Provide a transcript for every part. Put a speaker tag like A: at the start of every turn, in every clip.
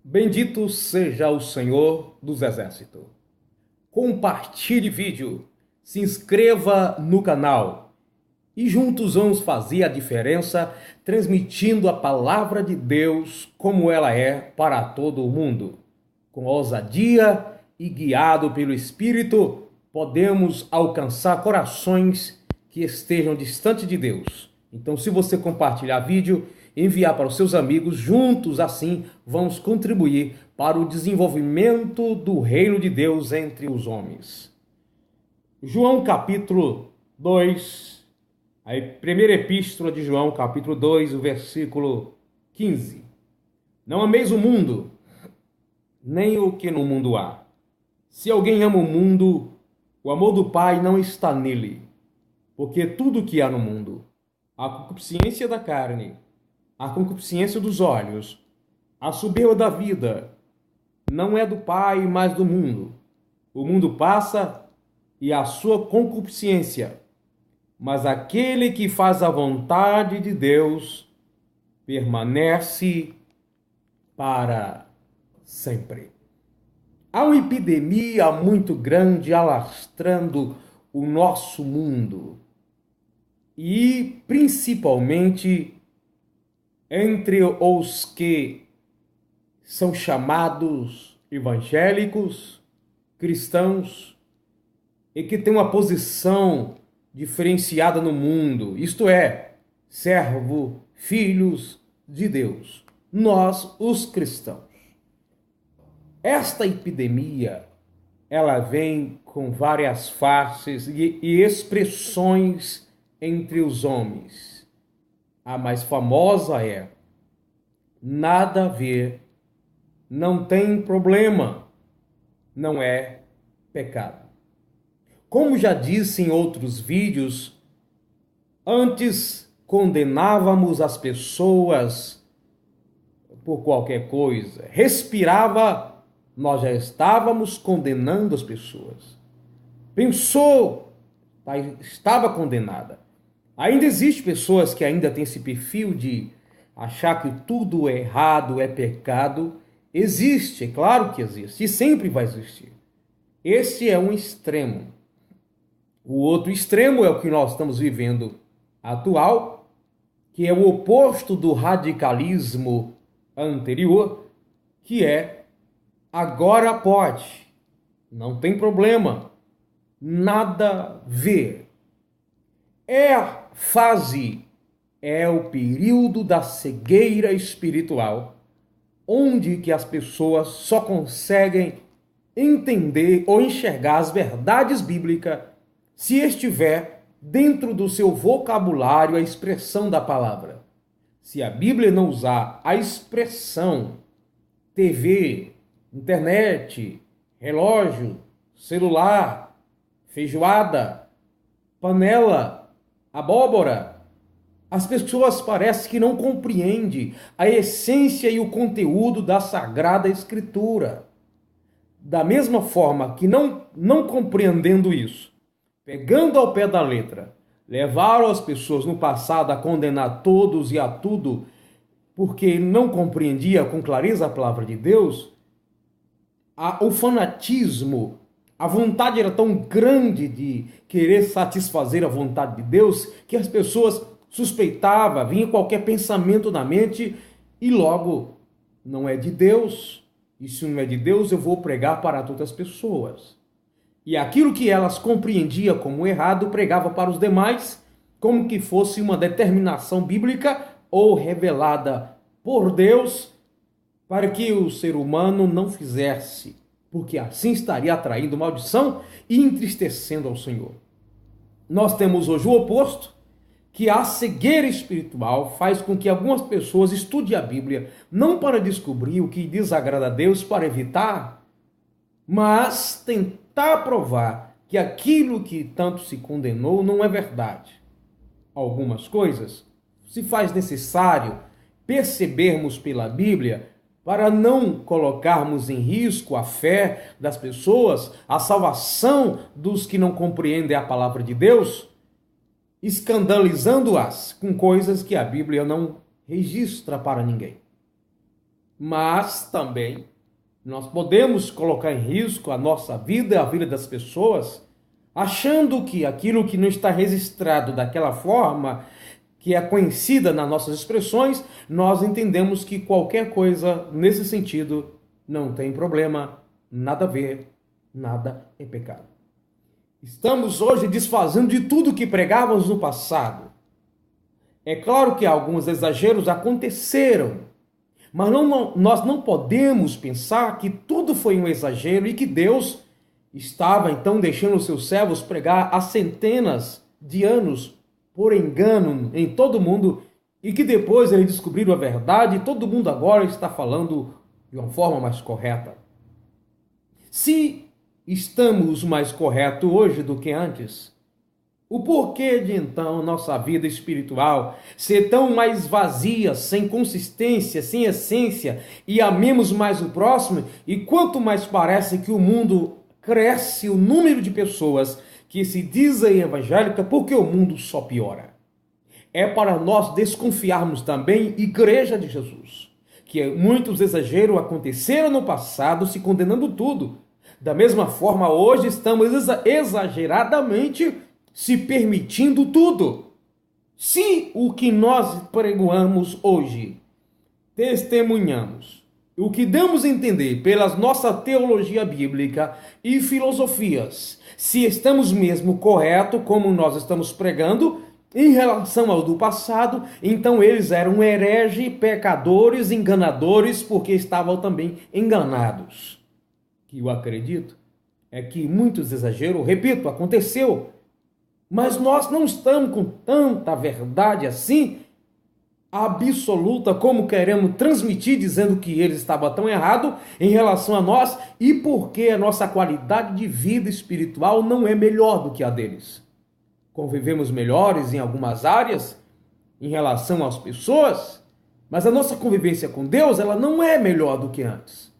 A: Bendito seja o Senhor dos Exércitos. Compartilhe vídeo, se inscreva no canal e juntos vamos fazer a diferença transmitindo a palavra de Deus como ela é para todo o mundo. Com ousadia e guiado pelo Espírito, podemos alcançar corações que estejam distantes de Deus. Então, se você compartilhar vídeo, enviar para os seus amigos, juntos assim vamos contribuir para o desenvolvimento do reino de Deus entre os homens. João capítulo 2, a primeira epístola de João capítulo 2, o versículo 15. Não ameis o mundo, nem o que no mundo há. Se alguém ama o mundo, o amor do Pai não está nele, porque tudo que há no mundo, a concupiscência da carne, a concupiscência dos olhos, a soberba da vida, não é do Pai, mas do mundo. O mundo passa e a sua concupiscência, mas aquele que faz a vontade de Deus permanece para sempre. Há uma epidemia muito grande alastrando o nosso mundo e principalmente entre os que são chamados evangélicos, cristãos, e que têm uma posição diferenciada no mundo, isto é, servo, filhos de Deus, nós, os cristãos. Esta epidemia, ela vem com várias faces e expressões entre os homens. A mais famosa é: nada a ver, não tem problema, não é pecado. Como já disse em outros vídeos, antes condenávamos as pessoas por qualquer coisa. Respirava, nós já estávamos condenando as pessoas. Pensou, estava condenada. Ainda existem pessoas que ainda têm esse perfil de achar que tudo é errado, é pecado. Existe, é claro que existe, e sempre vai existir. Esse é um extremo. O outro extremo é o que nós estamos vivendo atual, que é o oposto do radicalismo anterior, que é agora pode, não tem problema, nada a ver. É a fase, é o período da cegueira espiritual, onde que as pessoas só conseguem entender ou enxergar as verdades bíblicas se estiver dentro do seu vocabulário a expressão da palavra. Se a Bíblia não usar a expressão TV, internet, relógio, celular, feijoada, panela, abóbora, as pessoas parecem que não compreendem a essência e o conteúdo da Sagrada Escritura. Da mesma forma que não compreendendo isso, pegando ao pé da letra, levaram as pessoas no passado a condenar todos e a tudo porque não compreendia com clareza a palavra de Deus, o fanatismo, a vontade era tão grande de querer satisfazer a vontade de Deus que as pessoas suspeitavam, vinha qualquer pensamento na mente e logo não é de Deus. E se não é de Deus, eu vou pregar para outras pessoas. E aquilo que elas compreendiam como errado, pregava para os demais como que fosse uma determinação bíblica ou revelada por Deus para que o ser humano não fizesse, porque assim estaria atraindo maldição e entristecendo ao Senhor. Nós temos hoje o oposto, que a cegueira espiritual faz com que algumas pessoas estudem a Bíblia, não para descobrir o que desagrada a Deus, para evitar, mas tentar provar que aquilo que tanto se condenou não é verdade. Algumas coisas se faz necessário percebermos pela Bíblia para não colocarmos em risco a fé das pessoas, a salvação dos que não compreendem a palavra de Deus, escandalizando-as com coisas que a Bíblia não registra para ninguém. Mas também nós podemos colocar em risco a nossa vida e a vida das pessoas, achando que aquilo que não está registrado daquela forma, que é conhecida nas nossas expressões, nós entendemos que qualquer coisa nesse sentido não tem problema, nada a ver, nada é pecado. Estamos hoje desfazendo de tudo que pregávamos no passado. É claro que alguns exageros aconteceram, mas nós não podemos pensar que tudo foi um exagero e que Deus estava então deixando os seus servos pregar há centenas de anos por engano em todo mundo e que depois eles descobriram a verdade e todo mundo agora está falando de uma forma mais correta. Se estamos mais corretos hoje do que antes, o porquê de então nossa vida espiritual ser tão mais vazia, sem consistência, sem essência e amemos mais o próximo? E quanto mais parece que o mundo cresce o número de pessoas que se dizem evangélicas, porque o mundo só piora. É para nós desconfiarmos também, Igreja de Jesus, que muitos exageros aconteceram no passado, se condenando tudo. Da mesma forma, hoje estamos exageradamente se permitindo tudo. Se o que nós pregamos hoje, testemunhamos, o que damos a entender pela nossa teologia bíblica e filosofias, se estamos mesmo corretos como nós estamos pregando em relação ao do passado, então eles eram hereges, pecadores, enganadores, porque estavam também enganados. Que eu acredito é que muitos exageros, repito, aconteceu, mas nós não estamos com tanta verdade assim, absoluta, como queremos transmitir, dizendo que eles estavam tão errados em relação a nós e porque a nossa qualidade de vida espiritual não é melhor do que a deles. Convivemos melhores em algumas áreas em relação às pessoas, mas a nossa convivência com Deus, ela não é melhor do que antes.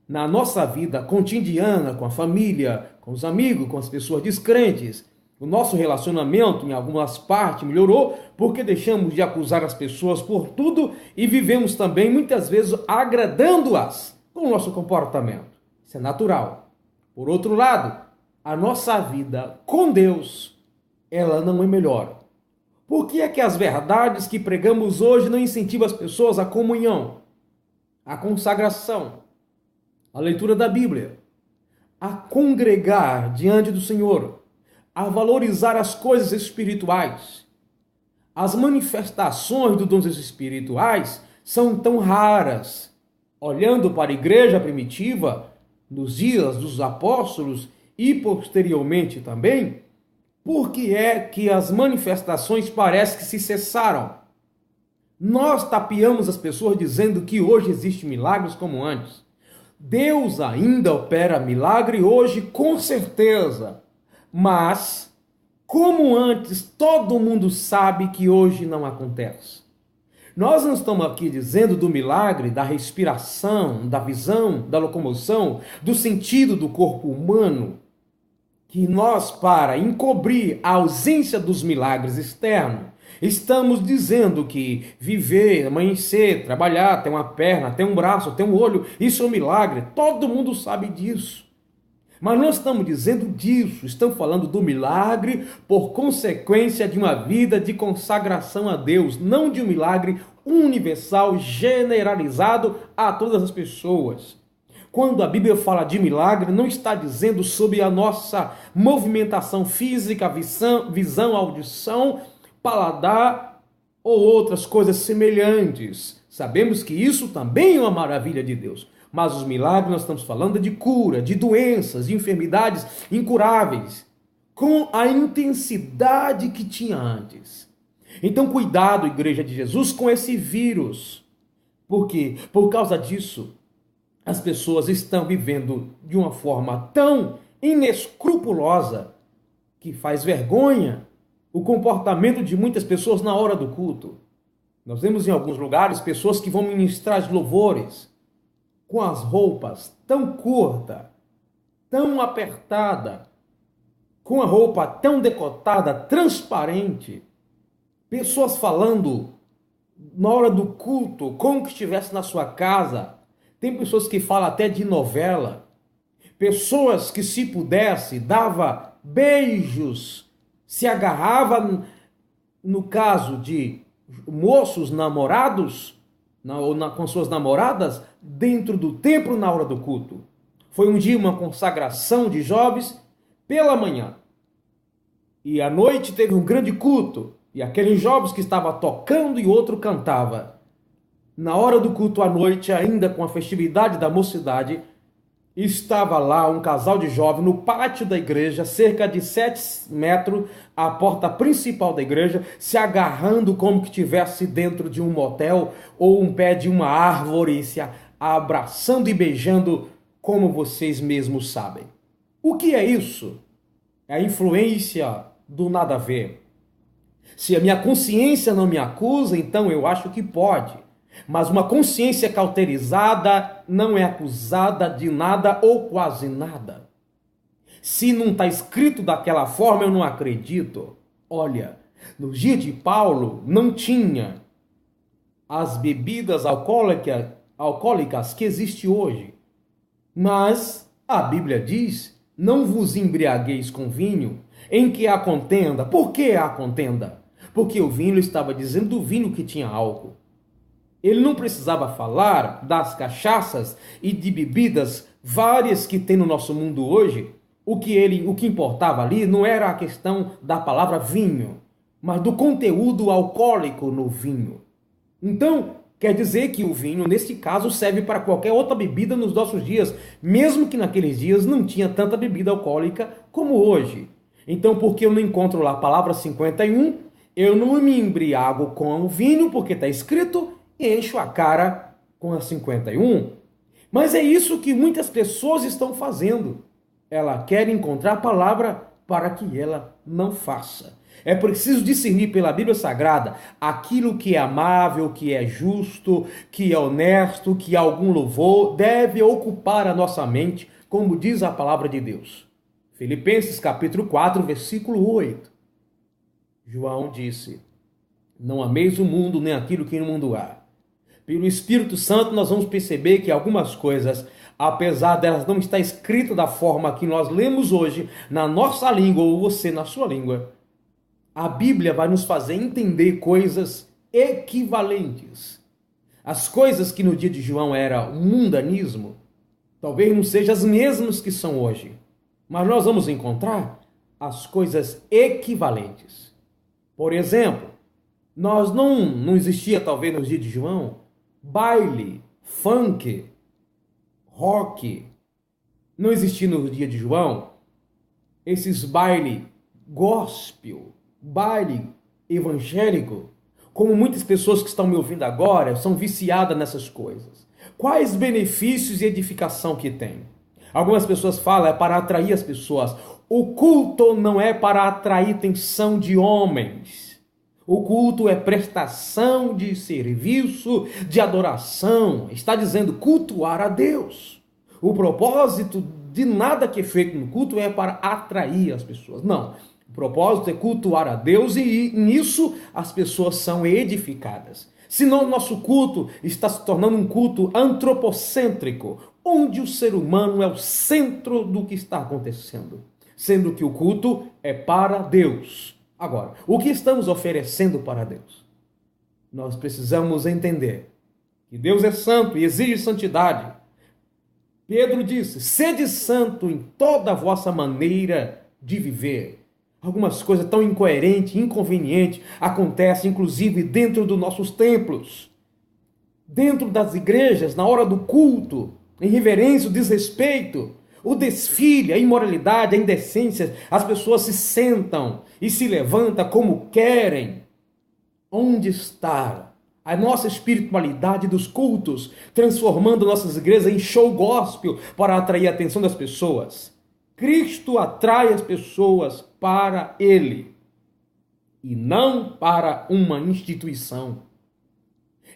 A: Na nossa vida cotidiana, com a família, com os amigos, com as pessoas descrentes, o nosso relacionamento, em algumas partes, melhorou porque deixamos de acusar as pessoas por tudo e vivemos também, muitas vezes, agradando-as com o nosso comportamento. Isso é natural. Por outro lado, a nossa vida com Deus, ela não é melhor. Por que é que as verdades que pregamos hoje não incentivam as pessoas à comunhão, à consagração, à leitura da Bíblia, a congregar diante do Senhor, a valorizar as coisas espirituais? As manifestações dos dons espirituais são tão raras. Olhando para a igreja primitiva, nos dias dos apóstolos e posteriormente também, por que é que as manifestações parecem que se cessaram? Nós tapeamos as pessoas dizendo que hoje existem milagres como antes. Deus ainda opera milagre hoje, com certeza. Mas, como antes, todo mundo sabe que hoje não acontece. Nós não estamos aqui dizendo do milagre da respiração, da visão, da locomoção, do sentido do corpo humano, que nós, para encobrir a ausência dos milagres externos, estamos dizendo que viver, amanhecer, trabalhar, ter uma perna, ter um braço, ter um olho, isso é um milagre. Todo mundo sabe disso. Mas não estamos dizendo disso, estamos falando do milagre por consequência de uma vida de consagração a Deus, não de um milagre universal, generalizado a todas as pessoas. Quando a Bíblia fala de milagre, não está dizendo sobre a nossa movimentação física, visão, audição, paladar ou outras coisas semelhantes. Sabemos que isso também é uma maravilha de Deus. Mas os milagres nós estamos falando de cura, de doenças, de enfermidades incuráveis, com a intensidade que tinha antes. Então cuidado, Igreja de Jesus, com esse vírus. Porque por causa disso, as pessoas estão vivendo de uma forma tão inescrupulosa que faz vergonha o comportamento de muitas pessoas na hora do culto. Nós vemos em alguns lugares pessoas que vão ministrar os louvores com as roupas tão curta, tão apertada, com a roupa tão decotada, transparente. Pessoas falando na hora do culto, como que estivesse na sua casa. Tem pessoas que falam até de novela. Pessoas que, se pudesse, dava beijos, se agarrava, no caso de moços namorados, com suas namoradas, dentro do templo na hora do culto. Foi um dia uma consagração de jovens pela manhã. E à noite teve um grande culto. E aqueles jovens que estavam tocando e outro cantava. Na hora do culto à noite, ainda com a festividade da mocidade, estava lá um casal de jovens no pátio da igreja, cerca de 7 metros, a porta principal da igreja, se agarrando como que estivesse dentro de um motel ou um pé de uma árvore, se abraçando e beijando, como vocês mesmos sabem. O que é isso? É a influência do nada a ver. Se a minha consciência não me acusa, então eu acho que pode. Mas uma consciência cauterizada não é acusada de nada ou quase nada. Se não está escrito daquela forma, eu não acredito. Olha, no dia de Paulo não tinha as bebidas alcoólicas que existem hoje. Mas a Bíblia diz, não vos embriagueis com vinho, em que há contenda. Por que há contenda? Porque o vinho estava dizendo do vinho que tinha álcool. Ele não precisava falar das cachaças e de bebidas várias que tem no nosso mundo hoje. O que importava ali não era a questão da palavra vinho, mas do conteúdo alcoólico no vinho. Então, quer dizer que o vinho, nesse caso, serve para qualquer outra bebida nos nossos dias, mesmo que naqueles dias não tinha tanta bebida alcoólica como hoje. Então, porque eu não encontro lá a palavra 51, eu não me embriago com o vinho, porque está escrito, e encho a cara com a 51. Mas é isso que muitas pessoas estão fazendo. Ela quer encontrar a palavra para que ela não faça. É preciso discernir pela Bíblia Sagrada aquilo que é amável, que é justo, que é honesto, que algum louvor deve ocupar a nossa mente, como diz a palavra de Deus. Filipenses capítulo 4, versículo 8. João disse, não ameis o mundo nem aquilo que no mundo há. Pelo Espírito Santo nós vamos perceber que algumas coisas, apesar delas não estar escritas da forma que nós lemos hoje, na nossa língua ou você na sua língua, a Bíblia vai nos fazer entender coisas equivalentes. As coisas que no dia de João era o mundanismo, talvez não sejam as mesmas que são hoje, mas nós vamos encontrar as coisas equivalentes. Por exemplo, não existia talvez no dia de João baile, funk, rock. Não existia no dia de João esses baile gospel, baile evangélico, como muitas pessoas que estão me ouvindo agora são viciadas nessas coisas. Quais benefícios e edificação que tem? Algumas pessoas falam, é para atrair as pessoas. O culto não é para atrair atenção de homens. O culto é prestação de serviço, de adoração. Está dizendo cultuar a Deus. O propósito de nada que é feito no culto é para atrair as pessoas. Não. O propósito é cultuar a Deus e nisso as pessoas são edificadas. Senão o nosso culto está se tornando um culto antropocêntrico, onde o ser humano é o centro do que está acontecendo. Sendo que o culto é para Deus. Agora, o que estamos oferecendo para Deus? Nós precisamos entender que Deus é santo e exige santidade. Pedro disse, sede santo em toda a vossa maneira de viver. Algumas coisas tão incoerentes, inconvenientes, acontecem inclusive dentro dos nossos templos, dentro das igrejas, na hora do culto, em reverência, o desrespeito, o desfile, a imoralidade, a indecência, as pessoas se sentam e se levantam como querem. Onde está a nossa espiritualidade dos cultos, transformando nossas igrejas em show gospel para atrair a atenção das pessoas? Cristo atrai as pessoas para Ele e não para uma instituição.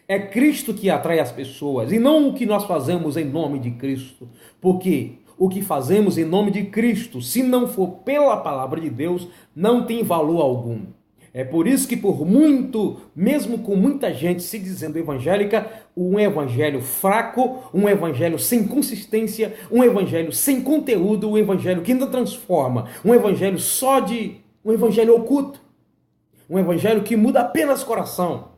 A: É Cristo que atrai as pessoas e não o que nós fazemos em nome de Cristo. Porque o que fazemos em nome de Cristo, se não for pela palavra de Deus, não tem valor algum. É por isso que mesmo com muita gente se dizendo evangélica, um evangelho fraco, um evangelho sem consistência, um evangelho sem conteúdo, um evangelho que não transforma, um evangelho um evangelho oculto, um evangelho que muda apenas coração,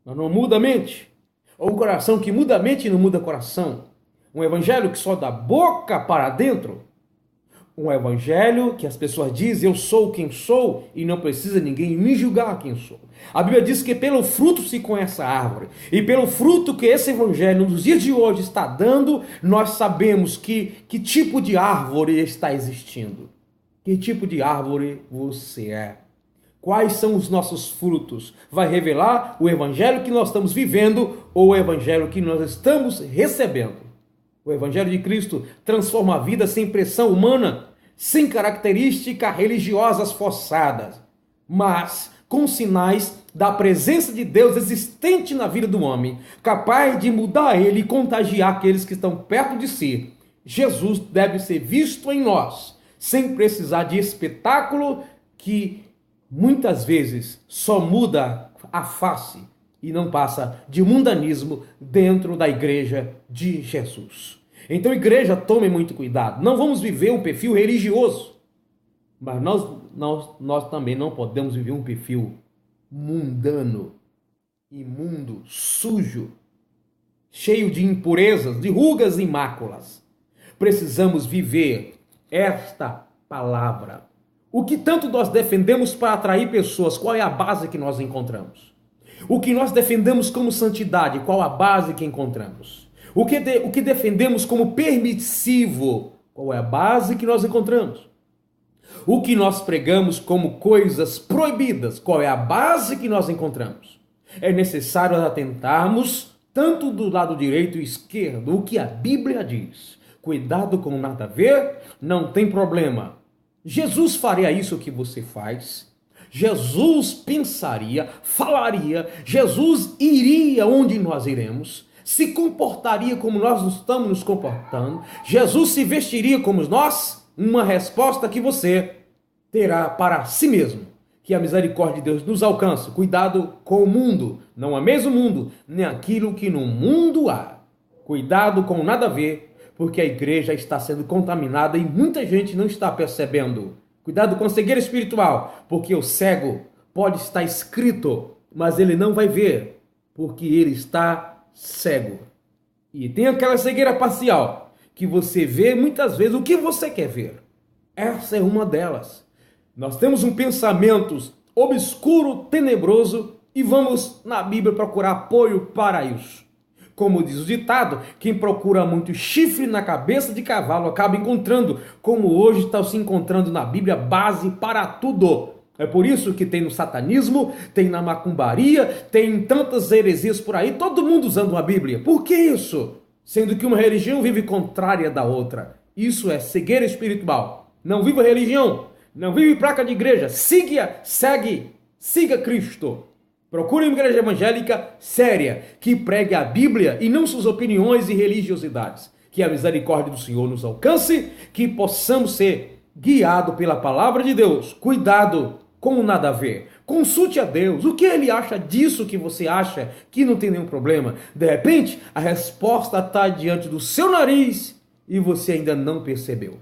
A: mas não muda a mente, ou um coração que muda a mente e não muda coração, um evangelho que só da boca para dentro. Um evangelho que as pessoas dizem, eu sou quem sou, e não precisa ninguém me julgar quem sou. A Bíblia diz que pelo fruto se conhece a árvore. E pelo fruto que esse evangelho nos dias de hoje está dando, nós sabemos que tipo de árvore está existindo. Que tipo de árvore você é. Quais são os nossos frutos? Vai revelar o evangelho que nós estamos vivendo ou o evangelho que nós estamos recebendo. O Evangelho de Cristo transforma a vida sem pressão humana, sem características religiosas forçadas, mas com sinais da presença de Deus existente na vida do homem, capaz de mudar ele e contagiar aqueles que estão perto de si. Jesus deve ser visto em nós, sem precisar de espetáculo que muitas vezes só muda a face e não passa de mundanismo dentro da igreja de Jesus. Então, igreja, tome muito cuidado. Não vamos viver um perfil religioso, mas nós também não podemos viver um perfil mundano, imundo, sujo, cheio de impurezas, de rugas e máculas. Precisamos viver esta palavra. O que tanto nós defendemos para atrair pessoas, qual é a base que nós encontramos? O que nós defendemos como santidade, qual a base que encontramos? O que defendemos como permissivo, qual é a base que nós encontramos? O que nós pregamos como coisas proibidas, qual é a base que nós encontramos? É necessário atentarmos tanto do lado direito e esquerdo, o que a Bíblia diz. Cuidado com nada a ver, não tem problema. Jesus faria isso que você faz. Jesus pensaria, falaria, Jesus iria onde nós iremos, se comportaria como nós estamos nos comportando, Jesus se vestiria como nós, uma resposta que você terá para si mesmo. Que a misericórdia de Deus nos alcance. Cuidado com o mundo, não há mesmo mundo, nem aquilo que no mundo há. Cuidado com nada a ver, porque a igreja está sendo contaminada e muita gente não está percebendo. Cuidado com a cegueira espiritual, porque o cego pode estar escrito, mas ele não vai ver, porque ele está cego. E tem aquela cegueira parcial, que você vê muitas vezes o que você quer ver. Essa é uma delas. Nós temos um pensamento obscuro, tenebroso, e vamos na Bíblia procurar apoio para isso. Como diz o ditado, quem procura muito chifre na cabeça de cavalo acaba encontrando, como hoje está se encontrando na Bíblia, base para tudo. É por isso que tem no satanismo, tem na macumbaria, tem tantas heresias por aí, todo mundo usando uma Bíblia. Por que isso? Sendo que uma religião vive contrária da outra. Isso é cegueira espiritual. Não viva religião, não vive placa de igreja. Siga Cristo. Procure uma igreja evangélica séria, que pregue a Bíblia e não suas opiniões e religiosidades. Que a misericórdia do Senhor nos alcance, que possamos ser guiados pela palavra de Deus. Cuidado com nada a ver. Consulte a Deus. O que Ele acha disso que você acha que não tem nenhum problema? De repente, a resposta está diante do seu nariz e você ainda não percebeu.